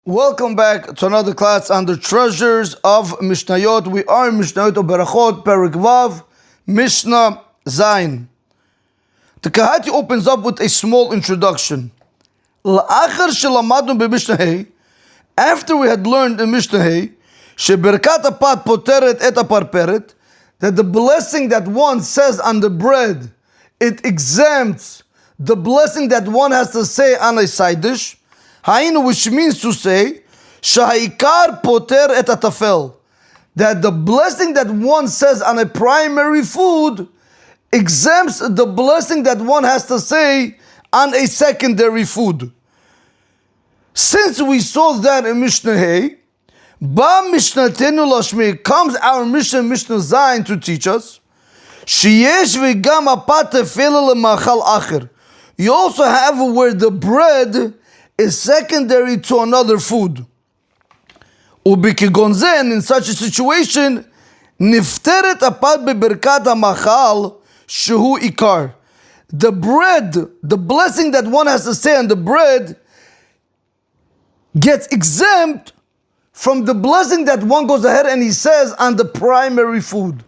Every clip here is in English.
Welcome back to another class on the Treasures of Mishnayot. We are in Mishnayot of Berachot, Perek Vav, Mishna, Zayin. The Kahati opens up with a small introduction. After we had learned in Mishnah, that the blessing that one says on the bread, it exempts the blessing that one has to say on a side dish. Which means to say, Shahikar poter et atafel, that the blessing that one says on a primary food exempts the blessing that one has to say on a secondary food. Since we saw that in Mishnah, Ba Mishnatenu Lashmi comes our Mishnah Zayin to teach us. Sheyesh v'gam apat tefela lemachal acher. You also have where the bread is secondary to another food. Ubikigonzen, in such a situation, nifteret apat beberkat hamachal shehu ikar. The bread, the blessing that one has to say on the bread, gets exempt from the blessing that one goes ahead and he says on the primary food.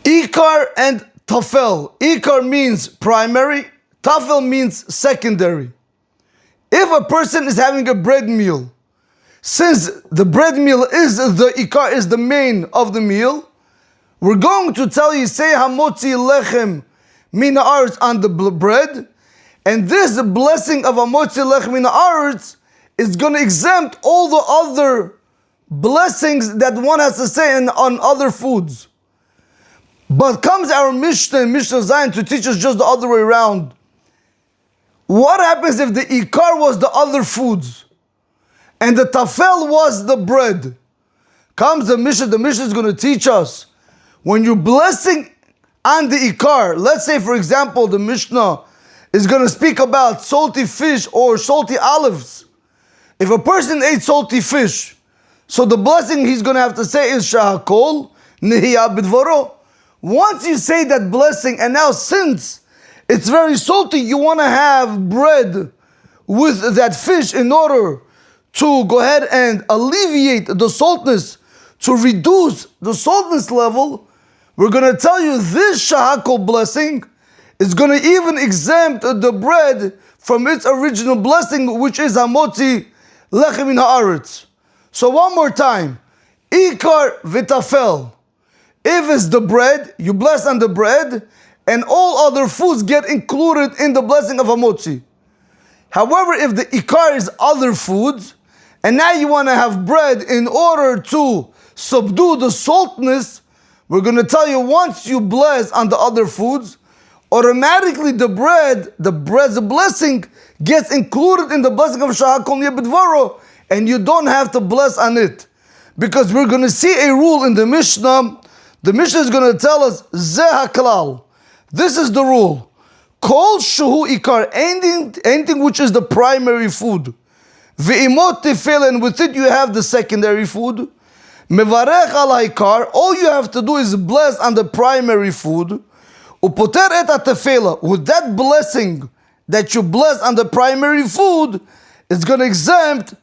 Ikar and Tafel. Ikar means primary, Tafel means secondary. If a person is having a bread meal, since the bread meal is the Ikar, is the main of the meal, we're going to tell you, say Hamotzi Lechem Min Haaretz on the bread, and this blessing of Hamotzi Lechem Min Haaretz is going to exempt all the other blessings that one has to say on other foods. But comes our Mishnah and Mishnah Zayin to teach us just the other way around. What happens if the Ikar was the other foods and the Tafel was the bread? Comes the Mishnah is going to teach us, when you're blessing on the Ikar, let's say for example the Mishnah is going to speak about salty fish or salty olives. If a person ate salty fish, so the blessing he's going to have to say is Shahakol Nihiyah Bidvoro. Once you say that blessing, and now since it's very salty, you want to have bread with that fish in order to go ahead and alleviate the saltness, to reduce the saltness level, we're going to tell you this shahakol blessing is going to even exempt the bread from its original blessing, which is hamotzi lechem min haaretz. So one more time, ikar v'tafel. If it's the bread, you bless on the bread, and all other foods get included in the blessing of hamotzi. However, if the ikar is other foods, and now you want to have bread in order to subdue the saltness, we're going to tell you once you bless on the other foods, automatically the bread's blessing gets included in the blessing of Shahakol Bidvaro, and you don't have to bless on it. Because we're going to see a rule in the Mishnah. The Mishnah is going to tell us, Zeh HaKlal. This is the rule. Kol Shuhu Ikar, anything which is the primary food. Ve'imot Tifel, and with it you have the secondary food. Mevarech al Ikar, all you have to do is bless on the primary food. Upoter et atefela, with that blessing that you bless on the primary food, it's going to exempt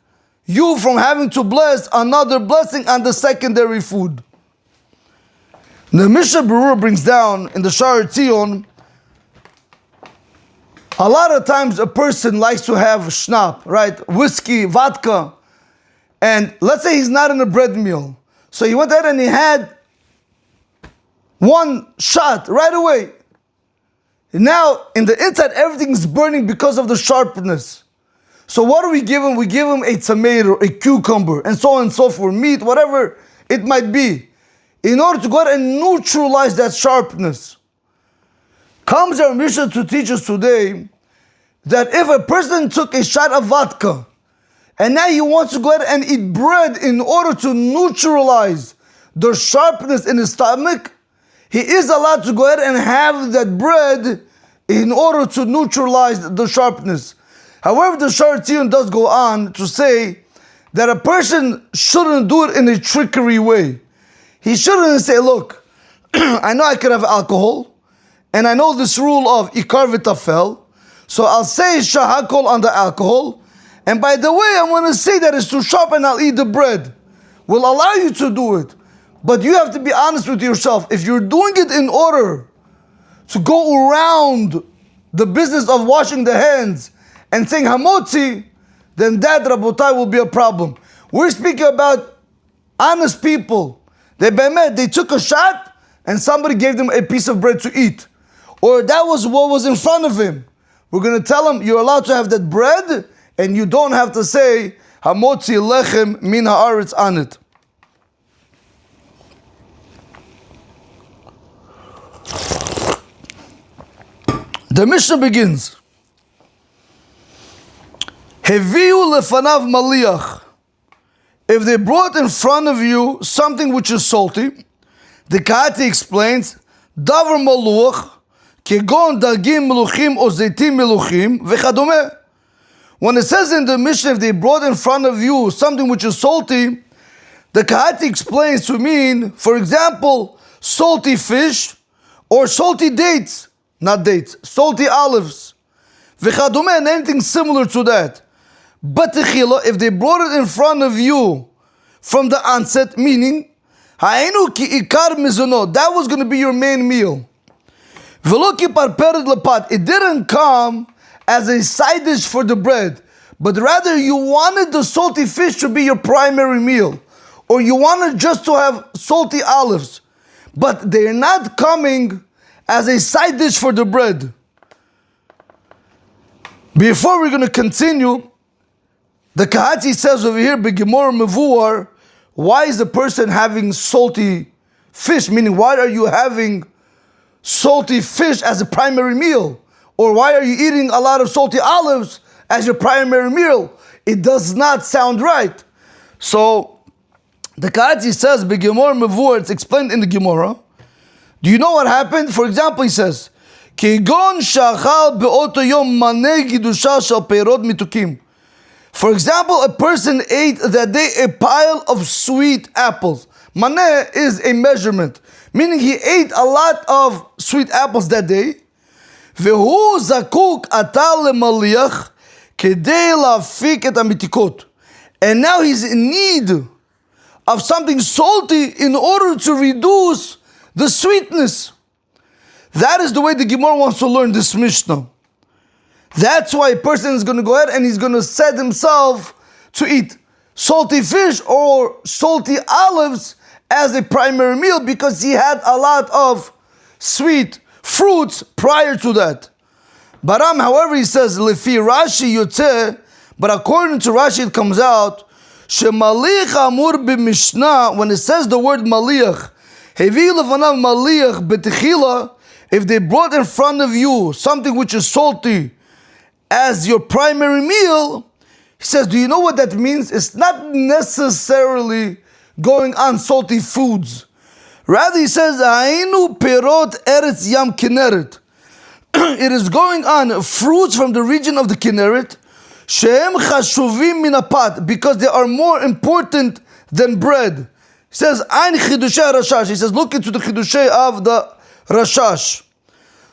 you from having to bless another blessing on the secondary food. The Mishnah Berurah brings down in the Sha'ar Tzion, a lot of times a person likes to have schnapp, right? Whiskey, vodka. And let's say he's not in a bread meal. So he went ahead and he had one shot right away. Now, in the inside, everything's burning because of the sharpness. So what do we give him? We give him a tomato, a cucumber, and so on and so forth, meat, whatever it might be, in order to go ahead and neutralize that sharpness. Comes our Mishnah to teach us today that if a person took a shot of vodka and now he wants to go ahead and eat bread in order to neutralize the sharpness in his stomach, he is allowed to go ahead and have that bread in order to neutralize the sharpness. However, the Sha'ar Tzion does go on to say that a person shouldn't do it in a trickery way. He shouldn't say, look, I know I could have alcohol, and I know this rule of ikar v'tafel, So I'll say shahakol on the alcohol. And by the way, I'm going to say that it's too sharp and I'll eat the bread. We'll allow you to do it. But you have to be honest with yourself. If you're doing it in order to go around the business of washing the hands and saying hamotzi, then that, Rabotai, will be a problem. We're speaking about honest people. They took a shot and somebody gave them a piece of bread to eat. Or that was what was in front of him. We're going to tell him, you're allowed to have that bread and you don't have to say hamotzi lechem min haaretz on it. The Mishnah begins. Heviu lefanav maliach. If they brought in front of you something which is salty, the Kahati explains, davar maluach, kegon dagim meluchim o zeitim meluchim, vechadome. When it says in the Mishnah, if they brought in front of you something which is salty, the Kahati explains to mean, for example, salty fish or salty dates, not dates, salty olives, v'chadome, and anything similar to that. But if they brought it in front of you from the onset, meaning, ha'enu ki ikar mizonot, that was going to be your main meal. V'lo ki parperet lepat, it didn't come as a side dish for the bread, but rather you wanted the salty fish to be your primary meal, or you wanted just to have salty olives, but they're not coming as a side dish for the bread. Before we're going to continue, the Kahati says over here, Begimor Mevuar, why is the person having salty fish? Meaning, why are you having salty fish as a primary meal? Or why are you eating a lot of salty olives as your primary meal? It does not sound right. So, the Kahati says, Begimor Mevuar, it's explained in the Gemara. Do you know what happened? For example, he says, Kigon shachal be'oto yom maneh gidusha shel peirot mitukim. For example, a person ate that day a pile of sweet apples. Maneh is a measurement, meaning he ate a lot of sweet apples that day. Vehu zakuk atal lemaliach kedei lafik et hamitikot. And now he's in need of something salty in order to reduce the sweetness. That is the way the Gemara wants to learn this Mishnah. That's why a person is going to go ahead and he's going to set himself to eat salty fish or salty olives as a primary meal because he had a lot of sweet fruits prior to that. Baram, however, he says, Lefi Rashi Yotzeh, but according to Rashi it comes out, Shemalich Amur b'Mishnah, when it says the word Maliach, Hevi lefanav Maliach b'Techila, if they brought in front of you something which is salty as your primary meal, he says, do you know what that means? It's not necessarily going on salty foods. Rather, he says, Ainu perot eretz yam Kinneret. It is going on fruits from the region of the Kinneret, shehem chashuvim min apat, because they are more important than bread. He says, Ein chidushei rashash. He says, look into the chidushei of the rashash.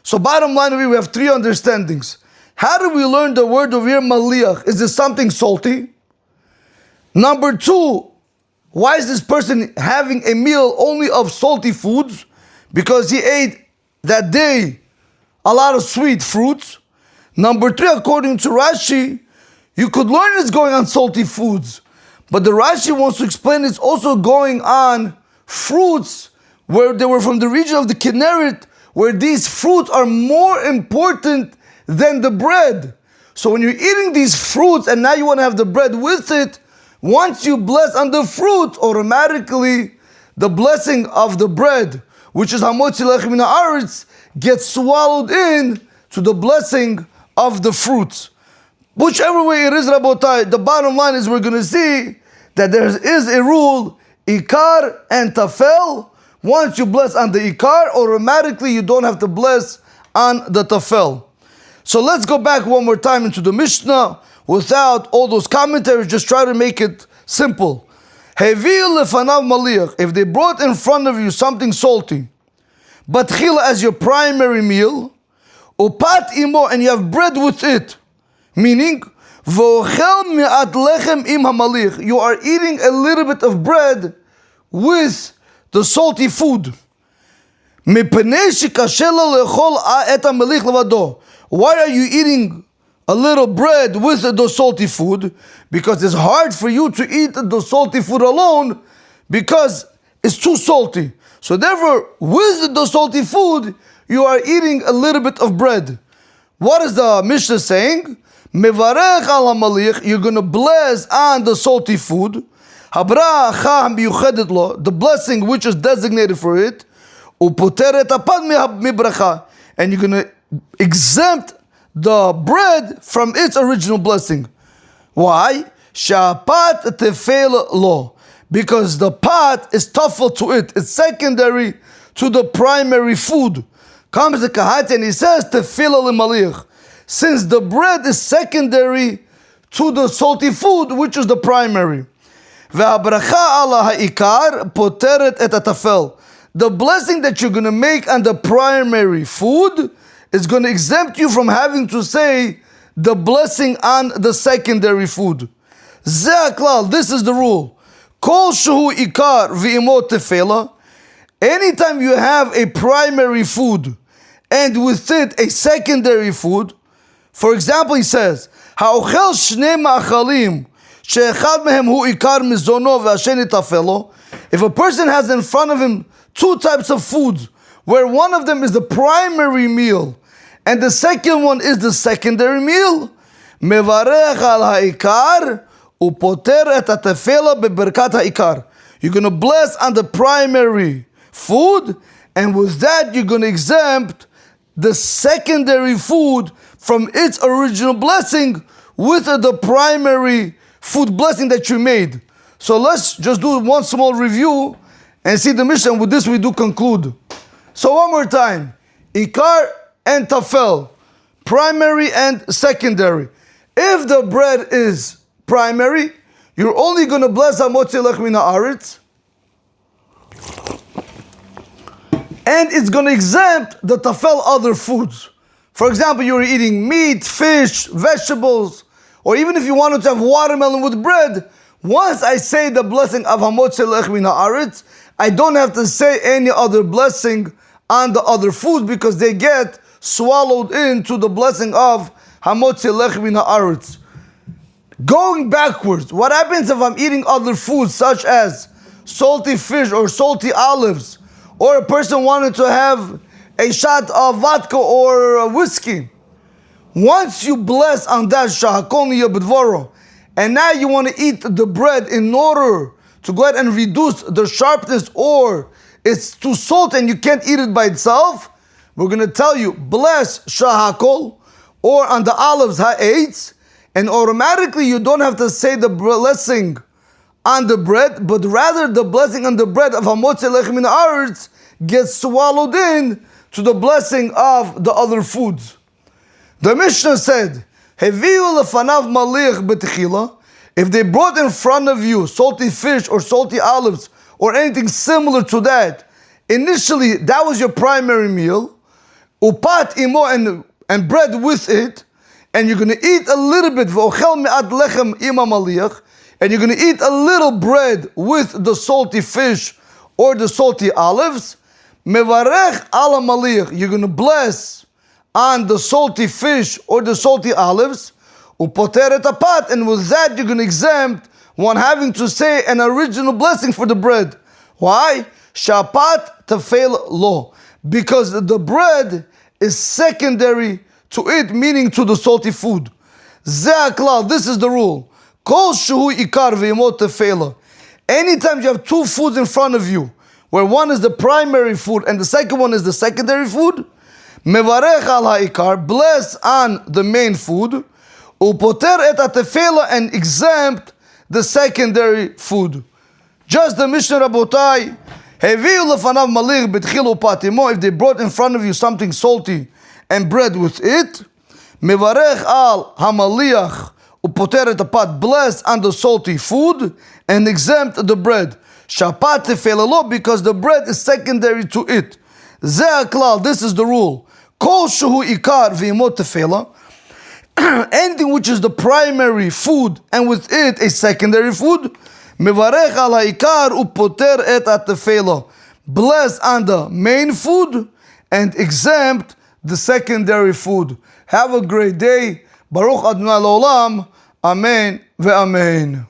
So bottom line, we have three understandings. How do we learn the word over here, maliach? Is this something salty? Number two, why is this person having a meal only of salty foods? Because he ate that day a lot of sweet fruits. Number three, according to Rashi, you could learn it's going on salty foods. But the Rashi wants to explain it's also going on fruits where they were from the region of the Kinneret, where these fruits are more important than the bread. So when you're eating these fruits and now you want to have the bread with it, once you bless on the fruit, automatically the blessing of the bread, which is hamotzi lechem min haaretz, gets swallowed in to the blessing of the fruits. Whichever way it is, Rabotai, the bottom line is we're going to see that there is a rule, ikar and tafel. Once you bless on the ikar, automatically you don't have to bless on the tafel. So let's go back one more time into the Mishnah without all those commentaries, just try to make it simple. Hevil lefanav maliach, if they brought in front of you something salty, but chila as your primary meal, Upat imo, and you have bread with it. Meaning, v'ochel me'at lechem im hamalich. You are eating a little bit of bread with the salty food. Mipnei shekashe lo le'chol et hamelich levado. Why are you eating a little bread with the salty food? Because it's hard for you to eat the salty food alone because it's too salty. So therefore, with the salty food, you are eating a little bit of bread. What is the Mishnah saying? Mevarech al hamalich, you're going to bless on the salty food. Habracha miyuchedet lo, the blessing which is designated for it. Upoteret apad mibracha, and you're going to exempt the bread from its original blessing. Why? Shapat tefel lo, because the pot is tafel to it. It's secondary to the primary food. Comes the kahat and he says tefil limalich, since the bread is secondary to the salty food, which is the primary. Ve'abracha ala ha'ikar poteret et atafel. The blessing that you're going to make on the primary food is going to exempt you from having to say the blessing on the secondary food. Ze haklal, this is the rule. Kol shehu ikar v'imo tefela. Anytime you have a primary food and with it a secondary food, for example, he says, ha'ochel shnei ma'achalim she'echad mehem hu ikar mizono ve'asheni tafelo. If a person has in front of him two types of foods, where one of them is the primary meal and the second one is the secondary meal, mevarech al ha'ikar upoter et atefela beberkat ha'ikar. You're going to bless on the primary food, and with that you're going to exempt the secondary food from its original blessing with the primary food blessing that you made. So let's just do one small review and see the Mishnah. With this we do conclude. So one more time. Ikar and tafel, primary and secondary. If the bread is primary, you're only going to bless hamotzi lech min haaretz, and it's going to exempt the tafel other foods. For example, you're eating meat, fish, vegetables, or even if you wanted to have watermelon with bread, once I say the blessing of hamotzi lech min haaretz, I don't have to say any other blessing on the other foods because they get swallowed into the blessing of hamotzi lech min haaretz. Going backwards, what happens if I'm eating other foods such as salty fish or salty olives, or a person wanted to have a shot of vodka or whiskey? Once you bless on that shahakol niyah, and now you want to eat the bread in order to go ahead and reduce the sharpness, or it's too salty and you can't eat it by itself, we're going to tell you, bless shahakol, or on the olives ha'etz, and automatically you don't have to say the blessing on the bread, but rather the blessing on the bread of hamotzi lech min haaretz gets swallowed in to the blessing of the other foods. The Mishnah said, Heviu lefanav malich betechila. If they brought in front of you salty fish or salty olives or anything similar to that, initially that was your primary meal, upat imo, and bread with it, and you're going to eat a little bit, v'ochel me'at lechem im hamalich, and you're going to eat a little bread with the salty fish or the salty olives, mevarech al hamalich, you're going to bless on the salty fish or the salty olives, upoteret apat, and with that you're going to exempt one having to say an original blessing for the bread. Why? Shapat tefel lo, because the bread is secondary to it, meaning to the salty food. Ze haklal, this is the rule. Kol shehu ikar ve'imo tefela. Anytime you have two foods in front of you, where one is the primary food and the second one is the secondary food, mevarech al ha'ikar, bless on the main food, upoter et atefela, and exempt the secondary food. Just the Mishna Rabotai, heviu lefanav malich betchil upatimo, if they brought in front of you something salty and bread with it, mevarech al hamaliach upoter et apat, bless on the salty food and exempt the bread. Shapat tefela lo, because the bread is secondary to it. Ze haklal, this is the rule. Kol shehu ikar v'imo tefela. Anything which is the primary food and with it a secondary food. Mevarech al ha'ikar upoter et atefela. Bless on the main food and exempt the secondary food. Have a great day. Baruch Adonai L'olam. Amen ve'amen.